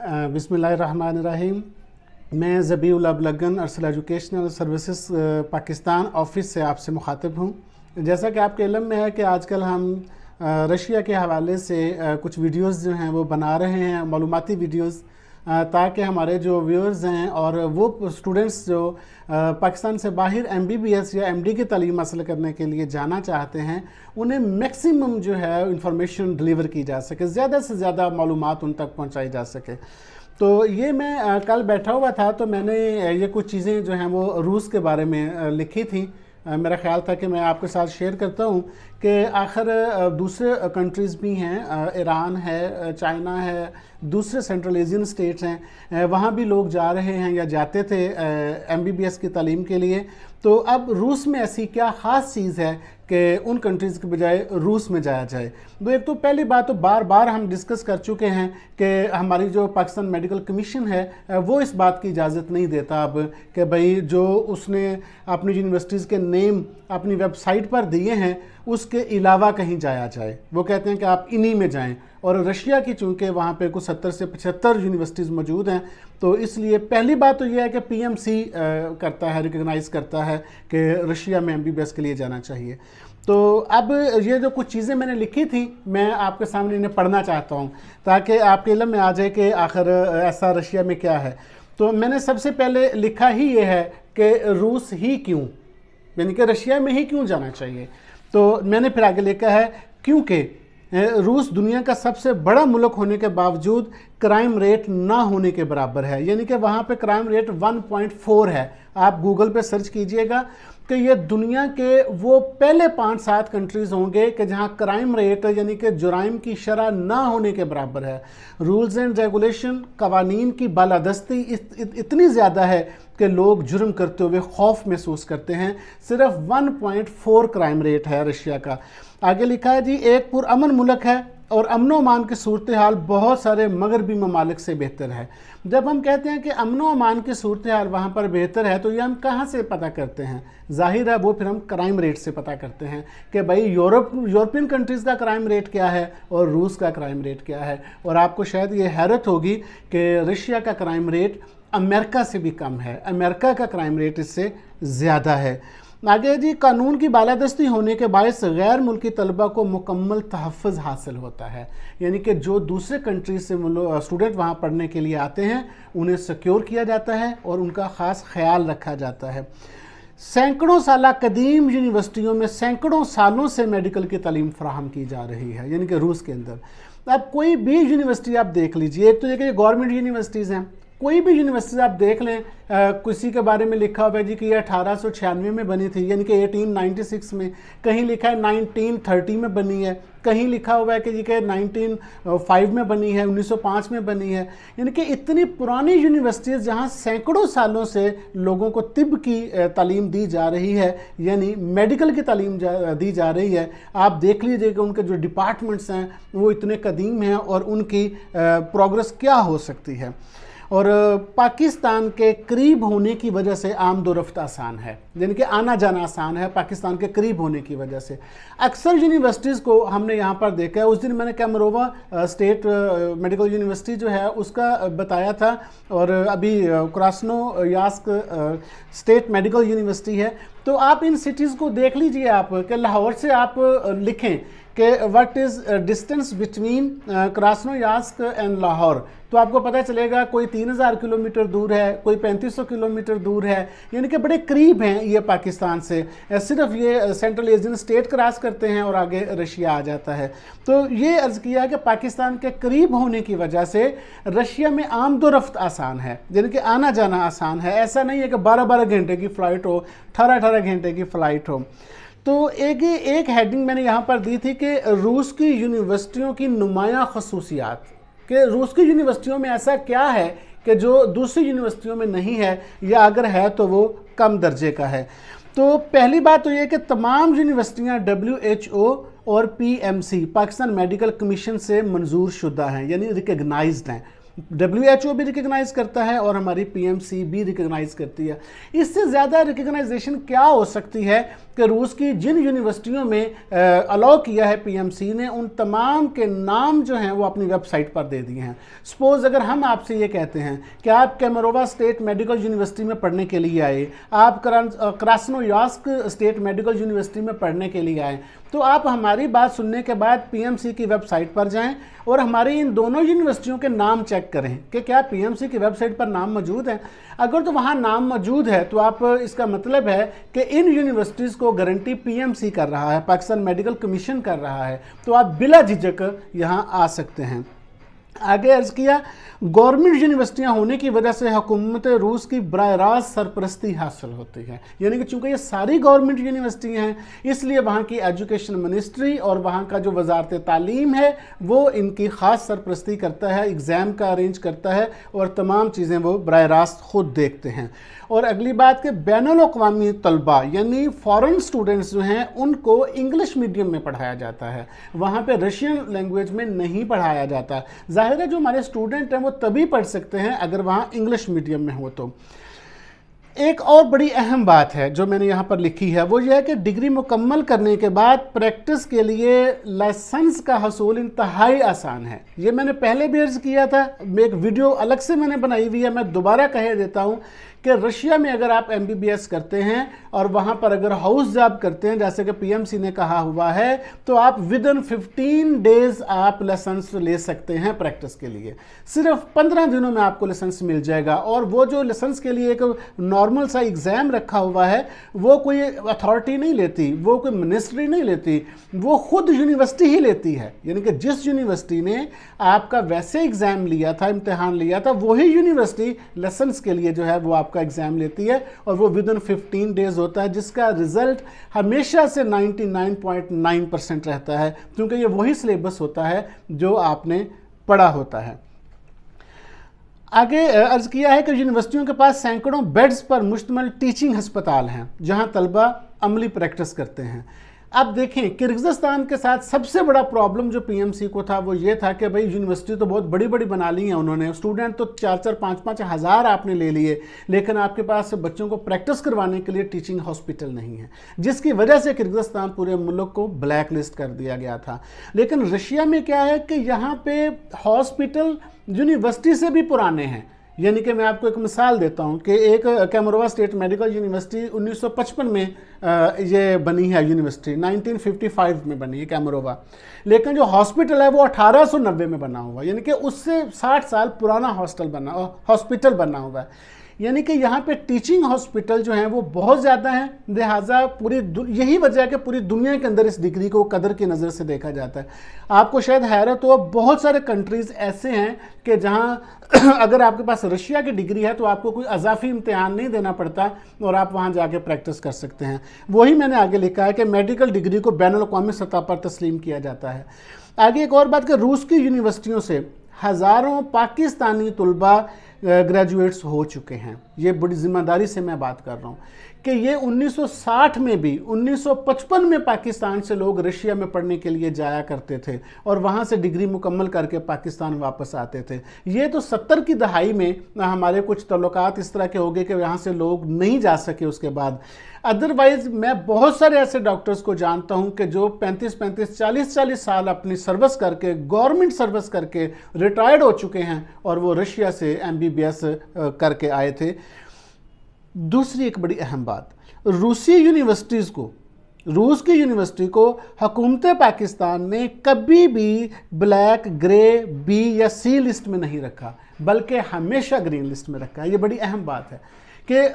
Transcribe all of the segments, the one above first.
बिस्मिल्लाहिर्रहमानिर्रहीम। मैं ज़बीउल अबलगन अरसल educational services Pakistan office से आपसे मुखातिब हूँ। जैसा कि आपके इल्म में है कि आजकल हम रशिया के हवाले से कुछ वीडियोस जो हैं वो बना रहे हैं, मालूमाती वीडियोस, ताकि हमारे जो व्यूअर्स हैं और वो स्टूडेंट्स जो पाकिस्तान से बाहर MBBS या MD की तालीम हासिल करने के लिए जाना चाहते हैं, उन्हें मैक्सिमम जो है इंफॉर्मेशन डिलीवर की जा सके, ज़्यादा से ज़्यादा मालूमात उन तक पहुंचाई जा सके। तो ये मैं कल बैठा हुआ था तो मैंने ये कुछ चीज़ें जो हैं वो रूस के बारे में लिखी थी। मेरा ख्याल था कि मैं आपके साथ शेयर करता हूँ कि आखिर दूसरे कंट्रीज़ भी हैं, ईरान है, चाइना है, दूसरे सेंट्रल एशियन स्टेट्स हैं, वहाँ भी लोग जा रहे हैं या जाते थे MBBS की तालीम के लिए। तो अब रूस में ऐसी क्या ख़ास चीज़ है कि उन कंट्रीज़ के बजाय रूस में जाया जाए। तो एक तो पहली बात तो बार बार हम डिस्कस कर चुके हैं कि हमारी जो पाकिस्तान मेडिकल कमीशन है वो इस बात की इजाज़त नहीं देता अब कि भाई जो उसने अपनी यूनिवर्सिटीज़ के नेम अपनी वेबसाइट पर दिए हैं उसके अलावा कहीं जाया जाए। वो कहते हैं कि आप इन्हीं में जाएं, और रशिया की चूँकि वहाँ पे कुछ 70 से 75 यूनिवर्सिटीज़ मौजूद हैं, तो इसलिए पहली बात तो यह है कि PMC करता है, रिकग्नाइज़ करता है कि रशिया में MBBS के लिए जाना चाहिए। तो अब ये जो कुछ चीज़ें मैंने लिखी थी मैं आपके सामने इन्हें पढ़ना चाहता हूँ ताकि आपके इल्म में आ जाए कि आखिर ऐसा रशिया में क्या है। तो मैंने सबसे पहले लिखा ही ये है कि रूस ही क्यों, यानी कि रशिया में ही क्यों जाना चाहिए। तो मैंने फिर आगे लिखा है क्योंकि रूस दुनिया का सबसे बड़ा मुल्क होने के बावजूद क्राइम रेट ना होने के बराबर है, यानी कि वहाँ पे क्राइम रेट 1.4 है। आप गूगल पे सर्च कीजिएगा कि ये दुनिया के वो पहले 5-7 कंट्रीज़ होंगे कि जहाँ क्राइम रेट यानी कि जुराइम की शरह ना होने के बराबर है। रूल्स एंड रेगुलेशन, कवानीन की बालादस्ती इतनी ज़्यादा है कि लोग जुर्म करते हुए खौफ महसूस करते हैं। सिर्फ 1.4 क्राइम रेट है रशिया का। आगे लिखा है जी, एक पुरअमन मुल्क है और अमन अमान की सूरत हाल बहुत सारे मगरबी ममालिक से बेहतर है। जब हम कहते हैं कि अमन अमान की सूरत हाल वहाँ पर बेहतर है तो ये हम कहाँ से पता करते हैं? जाहिर है वो फिर हम क्राइम रेट से पता करते हैं कि भाई यूरोपियन कंट्रीज़ का क्राइम रेट क्या है और रूस का क्राइम रेट क्या है। और आपको शायद ये हैरत होगी कि रशिया का क्राइम रेट अमेरिका से भी कम है, अमेरिका का क्राइम रेट इससे ज़्यादा है। आगे जी, कानून की बालादस्ती होने के बायस गैर मुल्की तलबा को मुकम्मल तहफ़्फ़ुज़ हासिल होता है, यानी कि जो दूसरे कंट्रीज से स्टूडेंट वहाँ पढ़ने के लिए आते हैं उन्हें सिक्योर किया जाता है और उनका ख़ास ख्याल रखा जाता है। सैकड़ों साल कदीम यूनिवर्सिटियों में सैकड़ों सालों से मेडिकल की तालीम फराहम की जा रही है, यानी कि रूस के अंदर। अब कोई भी यूनिवर्सिटी आप देख लीजिए, एक तो ये कि गवर्नमेंट यूनिवर्सिटीज़ हैं, कोई भी यूनिवर्सिटी आप देख लें, किसी के बारे में लिखा हुआ है जी कि ये 1896 में बनी थी, यानी कि 1896 में, कहीं लिखा है 1930 में बनी है, कहीं लिखा हुआ है कि जी कि 1905 में बनी है, 1905 में बनी है। यानी कि इतनी पुरानी यूनिवर्सिटीज़ जहाँ सैकड़ों सालों से लोगों को तिब की तालीम दी जा रही है, यानी मेडिकल की तालीम दी जा रही है। आप देख लीजिए कि उनके जो डिपार्टमेंट्स हैं वो इतने कदीम हैं और उनकी प्रोग्रेस क्या हो सकती है। और पाकिस्तान के करीब होने की वजह से आमदोरफ्त आसान है, यानी कि आना जाना आसान है पाकिस्तान के करीब होने की वजह से। अक्सर यूनिवर्सिटीज़ को हमने यहाँ पर देखा है, उस दिन मैंने कैमरोवा स्टेट मेडिकल यूनिवर्सिटी जो है उसका बताया था, और अभी क्रास्नोयार्स्क स्टेट मेडिकल यूनिवर्सिटी है। तो आप इन सिटीज़ को देख लीजिए आप कि लाहौर से आप लिखें कि what is distance between Krasnoyarsk and Lahore, तो आपको पता चलेगा कोई 3000 किलोमीटर दूर है, कोई 3500 किलोमीटर दूर है, यानी कि बड़े करीब हैं ये पाकिस्तान से। सिर्फ ये सेंट्रल एशियन स्टेट क्रॉस करते हैं और आगे रशिया आ जाता है। तो ये अर्ज़ किया कि पाकिस्तान के करीब होने की वजह से रशिया में आमदोरफ्त आसान है, यानी कि आना जाना आसान है। ऐसा नहीं है कि 12-12 घंटे की फ़्लाइट हो, 18-18 घंटे की फ़्लाइट हो। तो एक हेडिंग मैंने यहाँ पर दी थी कि रूस की यूनिवर्सिटियों की नुमायाँ खसूसियात, कि रूस की यूनिवर्सिटियों में ऐसा क्या है कि जो दूसरी यूनिवर्सिटियों में नहीं है, या अगर है तो वो कम दर्जे का है। तो पहली बात तो ये कि तमाम यूनिवर्सिटियाँ WHO और PMC पाकिस्तान मेडिकल कमीशन से मंजूर शुदा हैं, यानी रिकग्नाइज्ड हैं। WHO भी रिकग्नाइज करता है और हमारी PMC भी रिकग्नाइज करती है। इससे ज़्यादा रिकग्नाइजेशन क्या हो सकती है कि रूस की जिन यूनिवर्सिटियों में अलाउ किया है PMC ने, उन तमाम के नाम जो हैं वो अपनी वेबसाइट पर दे दिए हैं। सपोज अगर हम आपसे ये कहते हैं कि आप कैमरोवा स्टेट मेडिकल यूनिवर्सिटी में पढ़ने के लिए आए, आप क्रास्नोयार्स्क स्टेट मेडिकल यूनिवर्सिटी में पढ़ने के लिए आए, तो आप हमारी बात सुनने के बाद PMC की वेबसाइट पर जाएं और हमारी इन दोनों यूनिवर्सिटियों के नाम चेक करें कि क्या PMC की वेबसाइट पर नाम मौजूद है। अगर तो वहाँ नाम मौजूद है तो आप इसका मतलब है कि इन यूनिवर्सिटीज़ को गारंटी PMC कर रहा है, पाकिस्तान मेडिकल कमीशन कर रहा है, तो आप बिला झिझक यहाँ आ सकते हैं। आगे अर्ज किया, गवर्नमेंट यूनिवर्सिटियां होने की वजह से हुकूमत रूस की बराह रास्त सरपरस्ती हासिल होती है, यानी कि चूंकि ये सारी गवर्नमेंट यूनिवर्सिटी हैं इसलिए वहाँ की एजुकेशन मिनिस्ट्री और वहाँ का जो वजारत तालीम है वो इनकी ख़ास सरपरस्ती करता है, एग्ज़ाम का अरेंज करता है और तमाम चीज़ें वो बराह रास्त खुद देखते हैं। और अगली बात कि बैनुल अक़वामी तलबा यानी फ़ॉरेन स्टूडेंट्स जो हैं उनको इंग्लिश मीडियम में पढ़ाया जाता है, वहाँ पे रशियन लैंग्वेज में नहीं पढ़ाया जाता। ज़ाहिर है जो हमारे स्टूडेंट हैं वो तभी पढ़ सकते हैं अगर वहाँ इंग्लिश मीडियम में हो। तो एक और बड़ी अहम बात है जो मैंने यहाँ पर लिखी है, वो ये है कि डिग्री मुकम्मल करने के बाद प्रैक्टिस के लिए लाइसेंस का हसूल इंतहाई आसान है। ये मैंने पहले भी अर्ज़ किया था, एक वीडियो अलग से मैंने बनाई हुई है, मैं दोबारा कह देता हूँ कि रशिया में अगर आप MBBS करते हैं और वहाँ पर अगर हाउस जॉब करते हैं जैसे कि PMC ने कहा हुआ है, तो आप विदिन 15 डेज़ आप लाइसेंस ले सकते हैं प्रैक्टिस के लिए। सिर्फ 15 दिनों में आपको लाइसेंस मिल जाएगा। और वो जो लाइसेंस के लिए एक नॉर्मल सा एग्ज़ाम रखा हुआ है वो कोई अथॉरिटी नहीं लेती, वो कोई मिनिस्ट्री नहीं लेती, वो खुद यूनिवर्सिटी ही लेती है। यानी कि जिस यूनिवर्सिटी ने आपका वैसे एग्ज़ाम लिया था, इम्तिहान लिया था, वही यूनिवर्सिटी लाइसेंस के लिए जो है वो का एग्जाम लेती है और वो विदिन 15 डेज होता है, जिसका रिजल्ट हमेशा से 99.9% रहता है, क्योंकि ये वही सिलेबस होता है जो आपने पढ़ा होता है। आगे अर्ज किया है कि यूनिवर्सिटियों के पास सैकड़ों बेड्स पर मुश्तमिल टीचिंग हस्पताल हैं जहां तलबा अमली प्रैक्टिस करते हैं। अब देखें, किर्गिज़स्तान के साथ सबसे बड़ा प्रॉब्लम जो PMC को था वो ये था कि भाई यूनिवर्सिटी तो बहुत बड़ी बड़ी बना ली हैं उन्होंने, स्टूडेंट तो 4-4, 5-5 हज़ार आपने ले लिए, लेकिन आपके पास बच्चों को प्रैक्टिस करवाने के लिए टीचिंग हॉस्पिटल नहीं है, जिसकी वजह से किर्गिज़स्तान पूरे मुल्क को ब्लैक लिस्ट कर दिया गया था। लेकिन रशिया में क्या है कि यहाँ पे हॉस्पिटल यूनिवर्सिटी से भी पुराने हैं। यानी कि मैं आपको एक मिसाल देता हूं कि एक कैमरोवा स्टेट मेडिकल यूनिवर्सिटी 1955 में ये बनी है यूनिवर्सिटी, 1955 में बनी है कैमरोवा, लेकिन जो हॉस्पिटल है वो 1890 में बना हुआ, यानी कि उससे 60 साल पुराना हॉस्पिटल बना हुआ है। यानी कि यहाँ पे टीचिंग हॉस्पिटल जो हैं वो बहुत ज़्यादा हैं, लिहाजा यही वजह है कि पूरी दुनिया के अंदर इस डिग्री को कदर की नज़र से देखा जाता है। आपको शायद हैरत हो, बहुत सारे कंट्रीज़ ऐसे हैं कि जहाँ अगर आपके पास रशिया की डिग्री है तो आपको कोई अजाफी इम्तिहान नहीं देना पड़ता और आप वहाँ जाके प्रैक्टिस कर सकते हैं। वही मैंने आगे लिखा है कि मेडिकल डिग्री को बैनुल अक़वामी सतह पर तस्लीम किया जाता है। आगे एक और बात कि रूस की यूनिवर्सिटियों से हज़ारों पाकिस्तानी तलबा ग्रेजुएट्स हो चुके हैं। ये बड़ी ज़िम्मेदारी से मैं बात कर रहा हूँ कि ये 1960 में भी 1955 में पाकिस्तान से लोग रशिया में पढ़ने के लिए जाया करते थे और वहाँ से डिग्री मुकम्मल करके पाकिस्तान वापस आते थे। ये तो 70 की दहाई में हमारे कुछ तल्लुकात इस तरह के हो गए कि यहाँ से लोग नहीं जा सके उसके बाद। अदरवाइज़ मैं बहुत सारे ऐसे डॉक्टर्स को जानता हूँ कि जो 35-35, 40-40 साल अपनी सर्विस करके, गवर्नमेंट सर्विस करके रिटायर्ड हो चुके हैं और वो रशिया से MBBS करके आए थे। दूसरी एक बड़ी अहम बात, रूसी यूनिवर्सिटीज़ को, रूस की यूनिवर्सिटी को हुकूमत पाकिस्तान ने कभी भी ब्लैक, ग्रे, B या C लिस्ट में नहीं रखा, बल्कि हमेशा ग्रीन लिस्ट में रखा है। ये बड़ी अहम बात है कि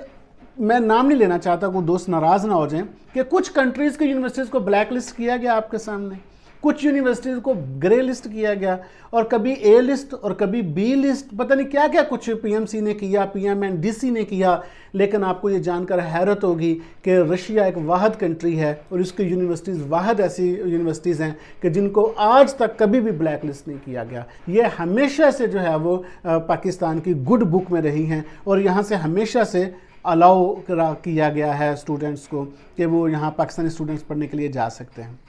मैं नाम नहीं लेना चाहता, कोई दोस्त नाराज़ ना हो जाएं, कि कुछ कंट्रीज़ की यूनिवर्सिटीज़ को ब्लैक लिस्ट किया गया आपके सामने, कुछ यूनिवर्सिटीज़ को ग्रे लिस्ट किया गया, और कभी A लिस्ट और कभी B लिस्ट, पता नहीं क्या क्या कुछ PMC ने किया, PMNDC ने किया। लेकिन आपको ये जानकर हैरत होगी कि रशिया एक वाहिद कंट्री है और इसकी यूनिवर्सिटीज़ वाहिद ऐसी यूनिवर्सिटीज़ हैं कि जिनको आज तक कभी भी ब्लैक लिस्ट नहीं किया गया। ये हमेशा से जो है वो पाकिस्तान की गुड बुक में रही हैं और यहाँ से हमेशा से अलाउ किया गया है स्टूडेंट्स को कि वो यहाँ पाकिस्तानी स्टूडेंट्स पढ़ने के लिए जा सकते हैं।